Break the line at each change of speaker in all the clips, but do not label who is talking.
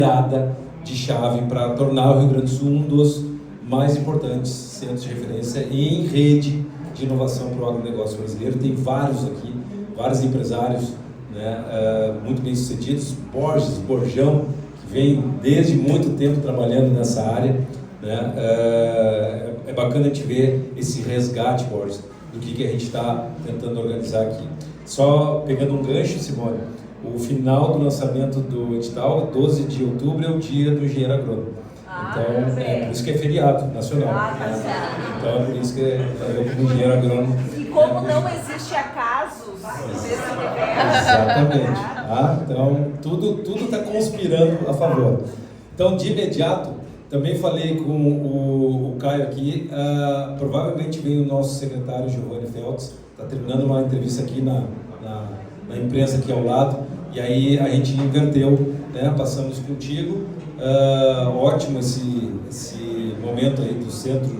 virada de chave para tornar o Rio Grande do Sul um dos mais importantes centros de referência em rede de inovação para o agronegócio brasileiro. Tem vários aqui, vários empresários, né, muito bem sucedidos, Borjão, que vem desde muito tempo trabalhando nessa área, né. É bacana de ver esse resgate, Borges, do que a gente está tentando organizar aqui. Só pegando um gancho, Simone, o final do lançamento do edital, 12 de outubro, é o dia do engenheiro agrônomo. Então, por isso que é feriado nacional. Então, é por isso que eu, como engenheiro agrônomo...
E como não existe acasos nesse universo.
Exatamente. Então, tudo está conspirando a favor. Então, de imediato, também falei com o Caio aqui, provavelmente vem o nosso secretário, Giovanni Feltz, está terminando uma entrevista aqui na imprensa aqui ao lado, e aí a gente inverteu, né? Passamos contigo. Ótimo esse momento aí do Centro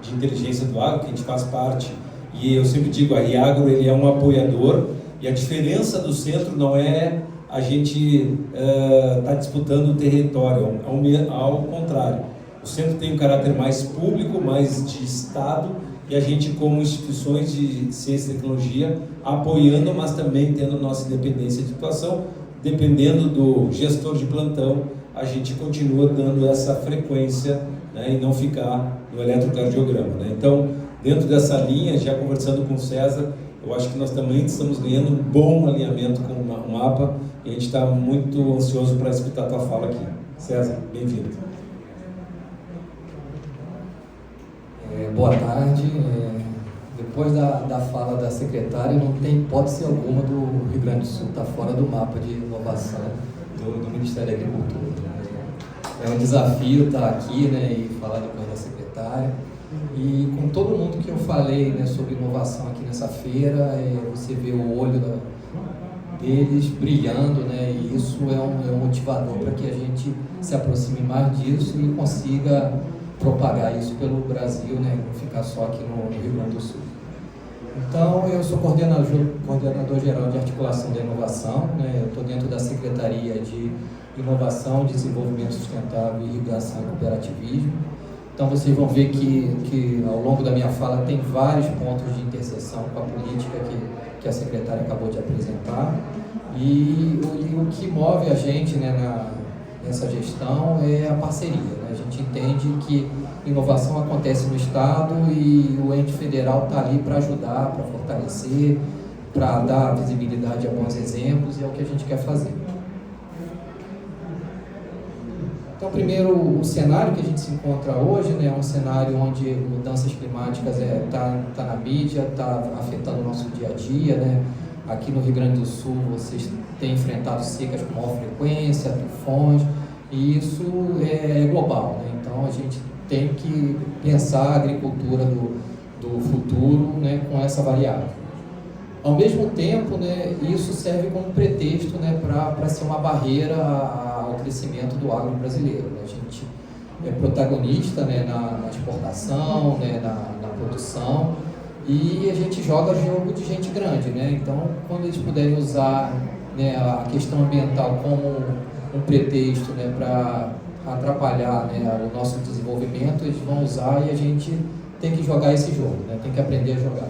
de Inteligência do Agro, que a gente faz parte, e eu sempre digo, a Riagro, ele é um apoiador, e a diferença do centro não é a gente tá disputando o território, ao contrário. O centro tem um caráter mais público, mais de Estado, e a gente, como instituições de ciência e tecnologia, apoiando, mas também tendo nossa independência de atuação, dependendo do gestor de plantão, a gente continua dando essa frequência, né, e não ficar no eletrocardiograma, né? Então, dentro dessa linha, já conversando com o César, eu acho que nós também estamos ganhando um bom alinhamento com o mapa, e a gente está muito ansioso para escutar a tua fala aqui. César, bem-vindo.
Boa tarde. Depois da fala da secretária, não tem hipótese alguma do Rio Grande do Sul estar fora do mapa de inovação do Ministério da Agricultura. É um desafio estar aqui, né, e falar depois da secretária. E com todo mundo que eu falei, né, sobre inovação aqui nessa feira, você vê o olho deles brilhando, né, e isso é um motivador para que a gente se aproxime mais disso e consiga propagar isso pelo Brasil, né, não ficar só aqui no Rio Grande do Sul. Então, eu sou coordenador geral de articulação da inovação, né, eu estou dentro da Secretaria de Inovação, Desenvolvimento Sustentável, Irrigação e Cooperativismo. Então, vocês vão ver que ao longo da minha fala tem vários pontos de interseção com a política que a secretária acabou de apresentar. E o que move a gente, né, nessa gestão é a parceria, né? A gente entende que inovação acontece no Estado e o ente federal está ali para ajudar, para fortalecer, para dar visibilidade a bons exemplos, e é o que a gente quer fazer. Então, primeiro, o cenário que a gente se encontra hoje, né, é um cenário onde mudanças climáticas tá na mídia, está afetando o nosso dia a dia, né? Aqui no Rio Grande do Sul, vocês têm enfrentado secas com maior frequência, tufões, e isso é global, né? Então, a gente tem que pensar a agricultura do futuro, né, com essa variável. Ao mesmo tempo, né, isso serve como pretexto, né, para ser uma barreira ao crescimento do agro brasileiro, né? A gente é protagonista, né, na exportação, né, na produção, e a gente joga jogo de gente grande, né? Então, quando eles puderem usar, né, a questão ambiental como um pretexto, né, para atrapalhar, né, o nosso desenvolvimento, eles vão usar, e a gente tem que jogar esse jogo, né? Tem que aprender a jogar.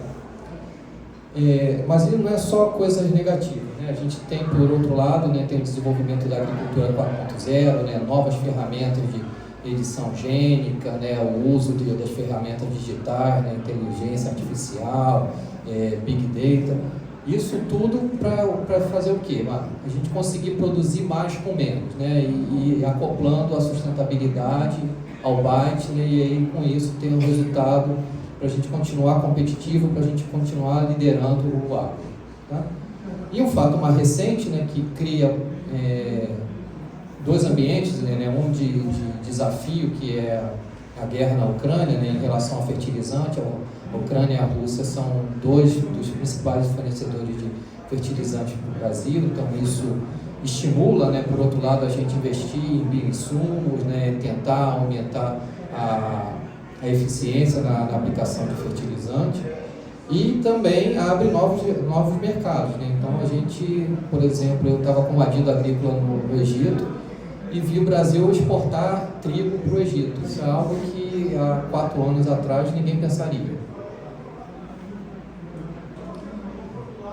Mas ele não é só coisas negativas, né? A gente tem, por outro lado, né, tem o desenvolvimento da agricultura 4.0, né, novas ferramentas de edição gênica, né, o uso das ferramentas digitais, né, inteligência artificial, Big Data. Isso tudo para fazer o quê? A gente conseguir produzir mais com menos, né, e acoplando a sustentabilidade ao byte, né, e aí com isso ter um resultado para a gente continuar competitivo, para a gente continuar liderando o agro. Tá? E um fato mais recente, né, que cria dois ambientes, né, um de desafio, que é a guerra na Ucrânia, né, em relação ao fertilizante. A Ucrânia e a Rússia são dois dos principais fornecedores de fertilizantes para o Brasil, então isso estimula, né, por outro lado, a gente investir em bioinsumos, né, tentar aumentar a eficiência na aplicação de fertilizante, e também abre novos mercados, né? Então a gente, por exemplo, eu estava com uma Adindo Agrícola no Egito, e viu o Brasil exportar trigo para o Egito. Isso é algo que há 4 anos atrás ninguém pensaria.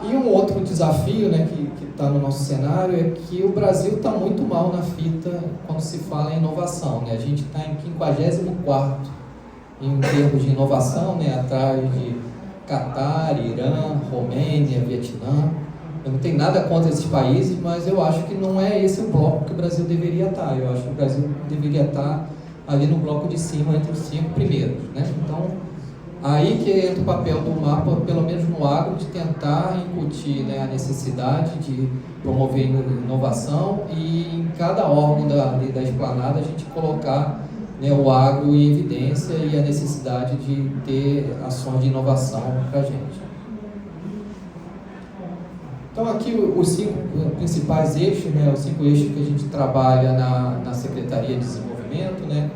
E um outro desafio, né, que está no nosso cenário é que o Brasil está muito mal na fita quando se fala em inovação, né? A gente está em 54º em termos de inovação, né, atrás de Catar, Irã, Romênia, Vietnã. Eu não tenho nada contra esses países, mas eu acho que não é esse o bloco que o Brasil deveria estar. Eu acho que o Brasil deveria estar ali no bloco de cima, entre os 5 primeiros, né? Então, aí que entra o papel do mapa, pelo menos no agro, de tentar incutir, né, a necessidade de promover inovação e em cada órgão da esplanada a gente colocar, né, o agro em evidência e a necessidade de ter ações de inovação para a gente. Então aqui os 5 principais eixos, né, os 5 eixos que a gente trabalha na Secretaria de Desenvolvimento, né?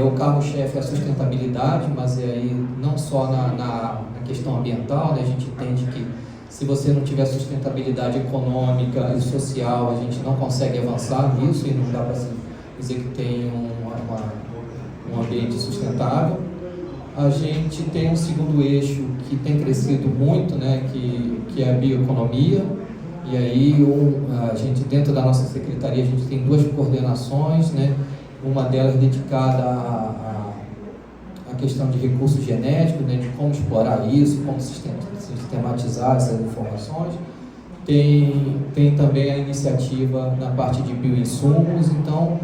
O carro-chefe é a sustentabilidade, mas aí não só na questão ambiental, né? A gente entende que se você não tiver sustentabilidade econômica e social, a gente não consegue avançar nisso e não dá para dizer que tem um ambiente sustentável. A gente tem um segundo eixo que tem crescido muito, né? Que é a bioeconomia. E aí a gente, dentro da nossa secretaria, a gente tem 2 coordenações, né? Uma delas dedicada à questão de recursos genéticos, né, de como explorar isso, como sistematizar essas informações. Tem também a iniciativa na parte de bioinsumos. Então,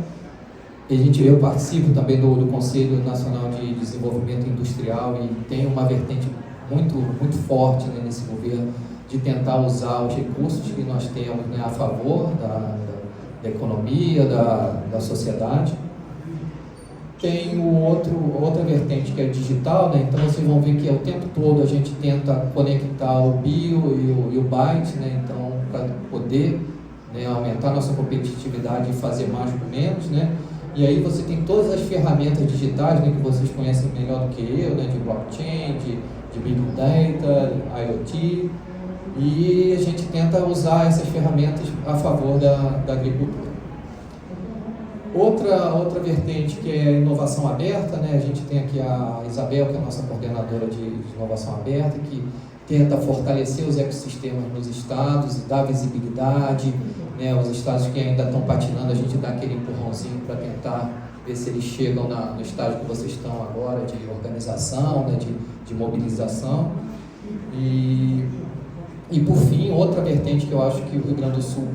eu participo também do Conselho Nacional de Desenvolvimento Industrial e tem uma vertente muito, muito forte, né, nesse governo de tentar usar os recursos que nós temos, né, a favor da economia, da sociedade. Tem outra vertente que é digital, né? Então vocês vão ver que o tempo todo a gente tenta conectar o bio e o byte, né? Então, para poder, né, aumentar nossa competitividade e fazer mais com menos, né? E aí você tem todas as ferramentas digitais, né, que vocês conhecem melhor do que eu, né, de blockchain, de big data, IoT, e a gente tenta usar essas ferramentas a favor da agricultura. Outra vertente que é inovação aberta, né? A gente tem aqui a Isabel, que é a nossa coordenadora de inovação aberta, que tenta fortalecer os ecossistemas nos estados e dar visibilidade, né? Os estados que ainda estão patinando, a gente dá aquele empurrãozinho para tentar ver se eles chegam no estágio que vocês estão agora, de organização, né? de mobilização. E por fim, outra vertente que eu acho que o Rio Grande do Sul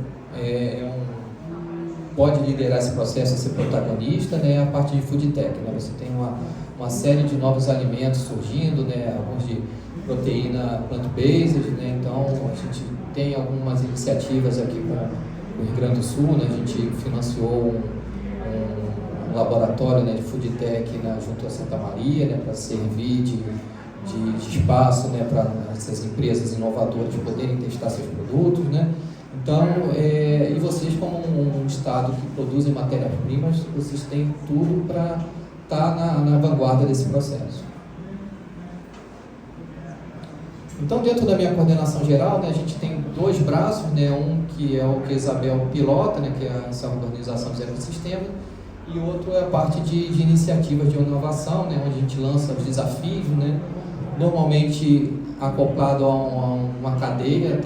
pode liderar esse processo e ser protagonista, né, a parte de food tech, né? Você tem uma série de novos alimentos surgindo, né, alguns de proteína plant-based, né? Então a gente tem algumas iniciativas aqui com o Rio Grande do Sul, né? A gente financiou um laboratório, né, de food tech, né, junto a Santa Maria, né, para servir de espaço, né, para essas empresas inovadoras poderem testar seus produtos, né? Então, e vocês, como um estado que produzem matérias-primas, vocês têm tudo para estar na vanguarda desse processo. Então, dentro da minha coordenação geral, né, a gente tem 2 braços, né, um que é o que a Isabel pilota, né, que é essa organização dos ecossistemas, e o outro é a parte de iniciativas de inovação, né, onde a gente lança os desafios, né, normalmente acoplado a uma cadeia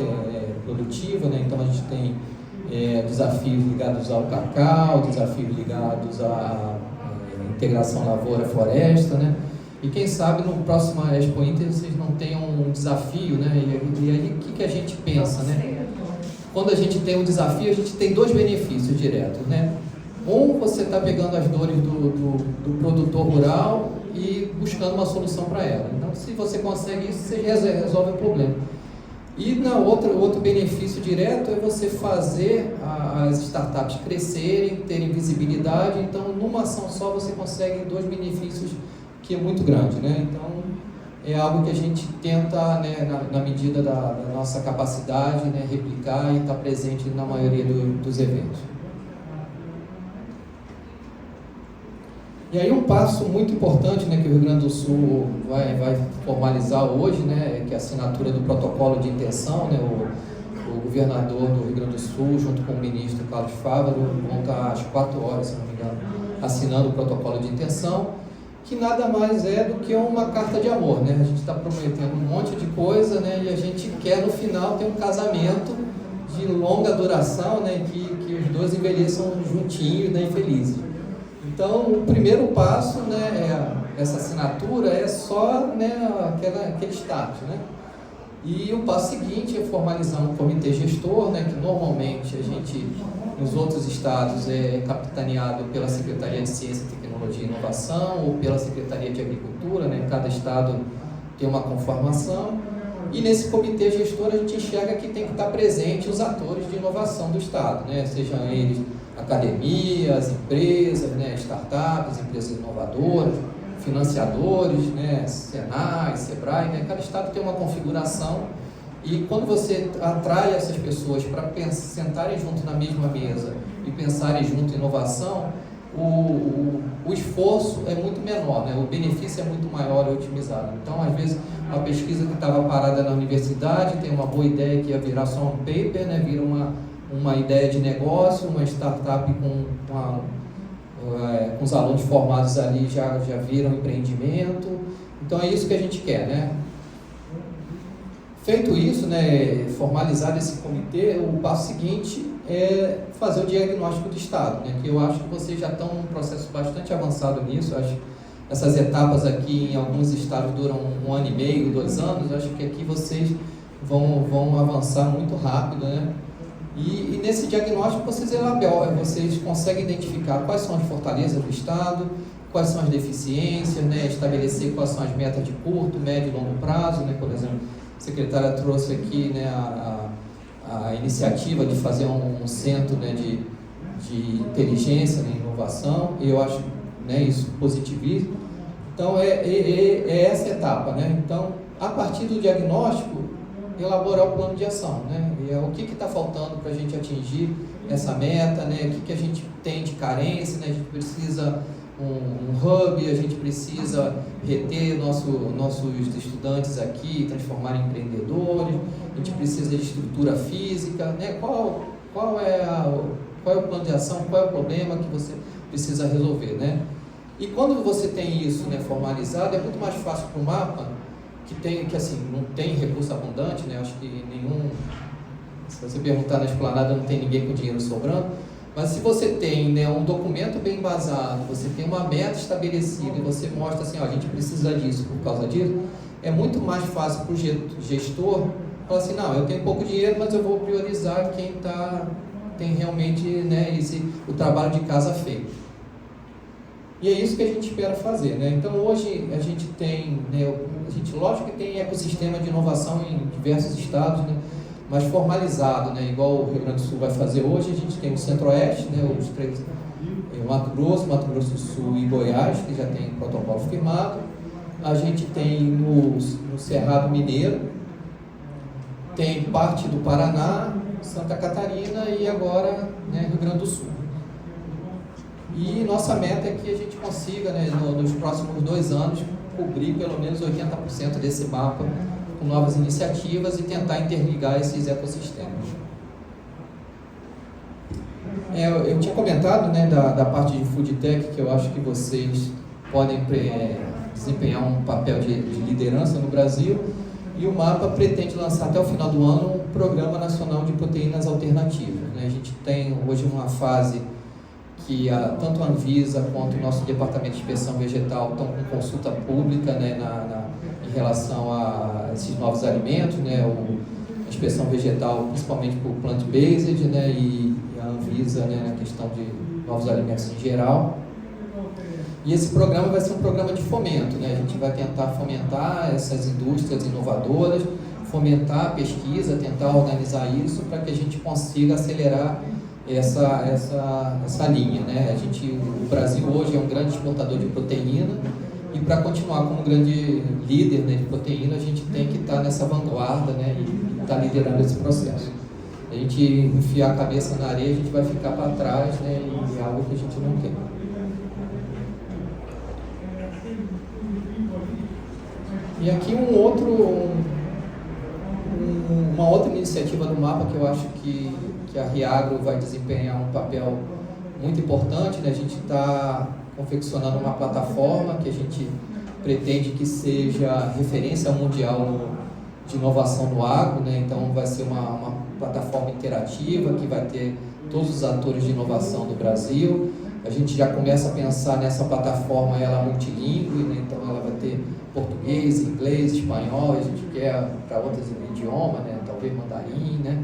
produtiva, né? Então a gente tem desafios ligados ao cacau, desafios ligados à integração lavoura-floresta, né? E quem sabe no próximo Expo Inter vocês não tenham um desafio, né? E aí o que a gente pensa, né? Quando a gente tem um desafio, a gente tem 2 benefícios diretos, né? Um, você está pegando as dores do produtor rural e buscando uma solução para ela. Então, se você consegue isso, você resolve o problema. E outro benefício direto é você fazer as startups crescerem, terem visibilidade. Então, numa ação só, você consegue 2 benefícios que é muito grande, né? Então, é algo que a gente tenta, né, na medida da nossa capacidade, né, replicar e estar presente na maioria dos eventos. E aí um passo muito importante, né, que o Rio Grande do Sul vai formalizar hoje, né, que é a assinatura do protocolo de intenção, né, o o governador do Rio Grande do Sul, junto com o ministro Carlos Fávaro, vão estar às 4 horas, se não me engano, assinando o protocolo de intenção, que nada mais é do que uma carta de amor, né? A gente está prometendo um monte de coisa, né? E a gente quer no final ter um casamento de longa duração, né? Que os dois envelheçam juntinhos, né? E felizes. Então, o primeiro passo, né? Essa assinatura é só, né? Aquele status, né? E o passo seguinte é formalizar um comitê gestor, né? Que normalmente a gente, nos outros estados, é capitaneado pela Secretaria de Ciência, Tecnologia e Inovação ou pela Secretaria de Agricultura, né? Cada estado tem uma conformação. E nesse comitê gestor a gente enxerga que tem que estar presente os atores de inovação do estado, né? Sejam eles academias, empresas, né? Startups, empresas inovadoras, financiadores, né? Senai, Sebrae, né? Cada estado tem uma configuração e quando você atrai essas pessoas para sentarem junto na mesma mesa e pensarem junto em inovação, o esforço é muito menor, né? O benefício é muito maior e otimizado. Então, às vezes, uma pesquisa que estava parada na universidade tem uma boa ideia que ia virar só um paper, né? Vira uma ideia de negócio, uma startup com os alunos formados ali já viram empreendimento. Então, é isso que a gente quer, né? Feito isso, né, formalizado esse comitê, o passo seguinte é fazer o diagnóstico do estado, né, que eu acho que vocês já estão num processo bastante avançado nisso. Acho que essas etapas aqui em alguns estados duram 1 ano e meio, 2 anos. Acho que aqui vocês vão avançar muito rápido, né? E nesse diagnóstico vocês conseguem identificar quais são as fortalezas do estado, quais são as deficiências, né, estabelecer quais são as metas de curto, médio e longo prazo, né? Por exemplo, a secretária trouxe aqui, né, a iniciativa de fazer um centro, né, de inteligência e inovação, e eu acho, né, isso positivíssimo. Então, é essa etapa, né? Então, a partir do diagnóstico, elaborar o plano de ação, né? E o que está faltando para a gente atingir essa meta, né? O que a gente tem de carência, né? A gente precisa um hub, a gente precisa reter nossos estudantes aqui, transformar em empreendedores, a gente precisa de estrutura física, né? Qual é o plano de ação, qual é o problema que você precisa resolver, né? E quando você tem isso, né, formalizado, é muito mais fácil para o mapa, que assim, não tem recurso abundante, né? Acho que se você perguntar na esplanada, não tem ninguém com dinheiro sobrando. Mas se você tem, né, um documento bem embasado, você tem uma meta estabelecida e você mostra assim, ó, a gente precisa disso por causa disso, é muito mais fácil para o gestor falar assim, não, eu tenho pouco dinheiro, mas eu vou priorizar quem tem realmente, né, o trabalho de casa feito. E é isso que a gente espera fazer, né? Então hoje a gente tem, né, lógico que tem ecossistema de inovação em diversos estados, né? Mas formalizado, né, igual o Rio Grande do Sul vai fazer hoje, a gente tem o Centro-Oeste, né, os 3, Mato Grosso do Sul e Goiás, que já tem protocolo firmado. A gente tem no Cerrado Mineiro, tem parte do Paraná, Santa Catarina e agora, né, Rio Grande do Sul. E nossa meta é que a gente consiga, né, nos próximos 2 anos, cobrir pelo menos 80% desse mapa com novas iniciativas e tentar interligar esses ecossistemas. Eu tinha comentado, né, da parte de Food Tech, que eu acho que vocês podem desempenhar um papel de liderança no Brasil, e o MAPA pretende lançar até o final do ano um Programa Nacional de Proteínas Alternativas, né? A gente tem hoje uma fase que tanto a Anvisa quanto o nosso Departamento de Inspeção Vegetal estão com consulta pública, né, em relação a esses novos alimentos, né, a inspeção vegetal principalmente por plant-based, né, e a Anvisa, né, na questão de novos alimentos em geral. E esse programa vai ser um programa de fomento, né, a gente vai tentar fomentar essas indústrias inovadoras, fomentar a pesquisa, tentar organizar isso para que a gente consiga acelerar essa linha, né? O Brasil hoje é um grande exportador de proteína e para continuar como grande líder, né, de proteína, a gente tem que estar nessa vanguarda, né, e estar liderando esse processo. A gente enfiar a cabeça na areia, a gente vai ficar para trás, né, e é algo que a gente não quer. E aqui Uma outra iniciativa do mapa que eu acho que a Riagro vai desempenhar um papel muito importante, né? A gente está confeccionando uma plataforma que a gente pretende que seja referência mundial de inovação no agro, né? Então vai ser uma plataforma interativa que vai ter todos os atores de inovação do Brasil. A gente já começa a pensar nessa plataforma, ela multilingüe, né? Então ela vai ter português, inglês, espanhol, a gente quer para outros idiomas, né? Talvez mandarim, né?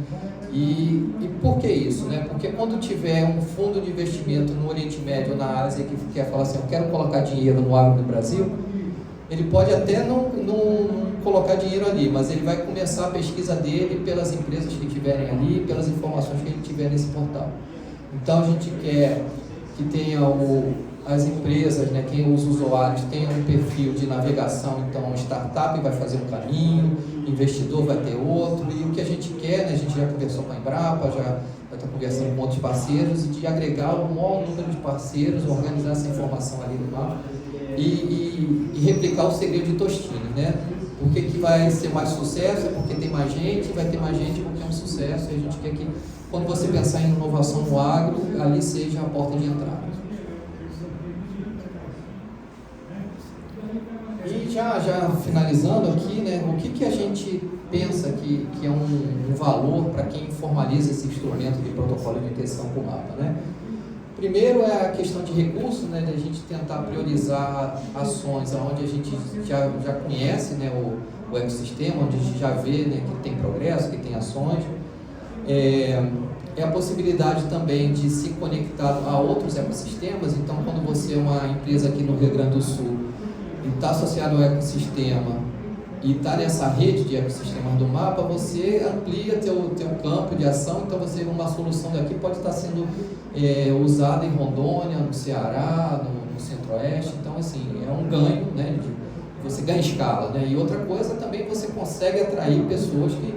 E por que isso, né? Porque quando tiver um fundo de investimento no Oriente Médio ou na Ásia que quer falar assim, eu quero colocar dinheiro no agro do Brasil, ele pode até não colocar dinheiro ali, mas ele vai começar a pesquisa dele pelas empresas que tiverem ali, pelas informações que ele tiver nesse portal. Então a gente quer que tenha as empresas, né, os usuários tenham um perfil de navegação, então a startup vai fazer um caminho, investidor vai ter outro, e o que a gente quer, né, a gente já conversou com a Embrapa, já está conversando com outros parceiros, de agregar o maior número de parceiros, organizar essa informação ali no mapa e replicar o segredo de Tostines, né? Por que vai ser mais sucesso? É porque tem mais gente, vai ter mais gente porque é um sucesso, e a gente quer que, quando você pensar em inovação no agro, ali seja a porta de entrada. E já finalizando aqui, né, o que a gente pensa que é um valor para quem formaliza esse instrumento de protocolo de intenção com o mapa, né? Primeiro é a questão de recursos, né, de a gente tentar priorizar ações onde a gente já conhece, né, o ecossistema, onde a gente já vê, né, que tem progresso, que tem ações. É a possibilidade também de se conectar a outros ecossistemas. Então, quando você é uma empresa aqui no Rio Grande do Sul e está associado ao ecossistema e está nessa rede de ecossistemas do mapa, você amplia teu campo de ação. Então, uma solução daqui pode estar sendo usada em Rondônia, no Ceará, no Centro-Oeste. Então, assim, é um ganho, né, você ganha escala, né? E outra coisa também, você consegue atrair pessoas que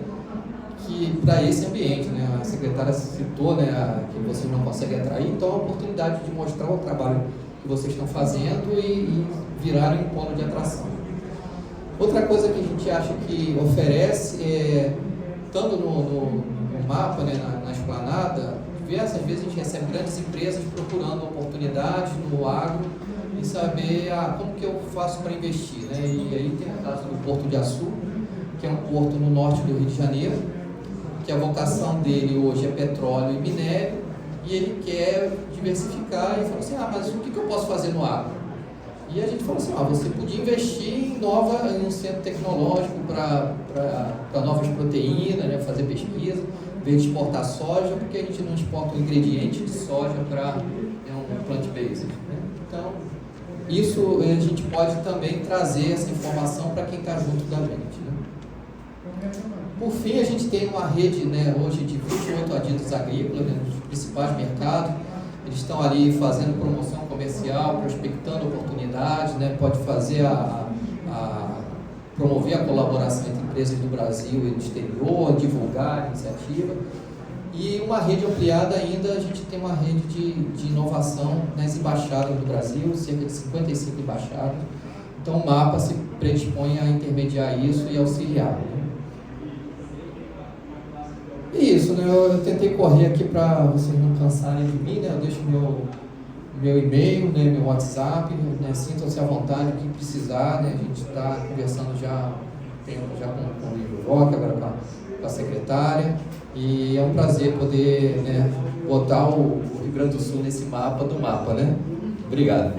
para esse ambiente, né? A secretária citou, né, que vocês não conseguem atrair, então é uma oportunidade de mostrar o trabalho que vocês estão fazendo e virarem um polo de atração. Outra coisa que a gente acha que oferece tanto no mapa, né, na esplanada, diversas vezes a gente recebe grandes empresas procurando oportunidades no agro e saber como que eu faço para investir, né? E aí tem o caso do Porto de Açu, que é um porto no norte do Rio de Janeiro, que a vocação dele hoje é petróleo e minério, e ele quer diversificar e falou assim, mas o que eu posso fazer no agro? E a gente falou assim, você podia investir em um centro tecnológico para novas proteínas, né, fazer pesquisa, em vez de exportar soja, porque a gente não exporta o ingrediente de soja para um plant-based, né? Então, isso a gente pode também trazer essa informação para quem está junto da gente, né? Por fim, a gente tem uma rede, né, hoje de 28 adidos agrícolas, né, nos principais mercados. Eles estão ali fazendo promoção comercial, prospectando oportunidades, né, pode fazer promover a colaboração entre empresas do Brasil e do exterior, divulgar a iniciativa. E uma rede ampliada ainda, a gente tem uma rede de inovação nas embaixadas do Brasil, cerca de 55 embaixadas. Então o mapa se predispõe a intermediar isso e auxiliar, né? E isso, né? Eu tentei correr aqui para vocês não cansarem de mim, né? Eu deixo meu e-mail, né? Meu WhatsApp, né? Sintam-se à vontade, quem precisar, né? A gente está conversando já com o Livro Rock, agora com a secretária, e é um prazer poder, né, botar o Rio Grande do Sul nesse mapa do mapa, né? Obrigado.